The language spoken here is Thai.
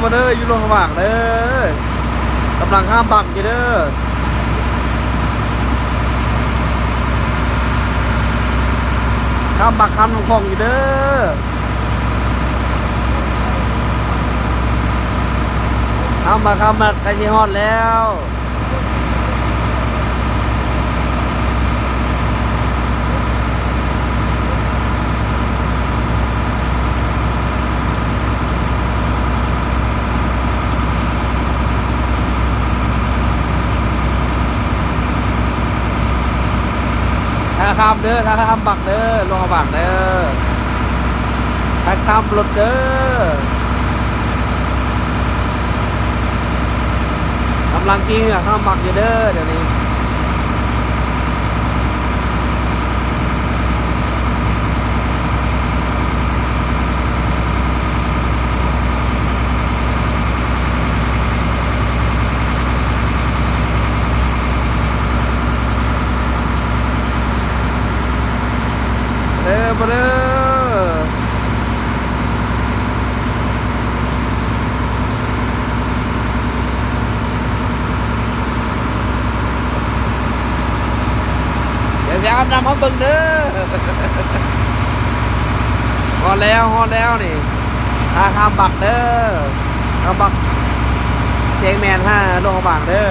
มาเด้ออยู่ลงระหว่างเด้อกำลังข้ามบักอยู่เด้อข้ามบักข้ามลงคลองอยู่เด้อข้ามบักข้ามบักใกล้จะฮอดแล้วถ้าข้ามเด้อถ้าข้ามบักเด้อลงบักเด้อถ้าข้ามรถเด้อกำลังกินข้ามบักอยู่เด้อเดี๋ยวนี้เด้อมาเด้อเดี๋ยวจะเอานำมาเบิ่งเด้อฮอดแล้วนี่ถ้าข้ามบักเด้อข้ามบักเจงแมน5ลงบักเด้อ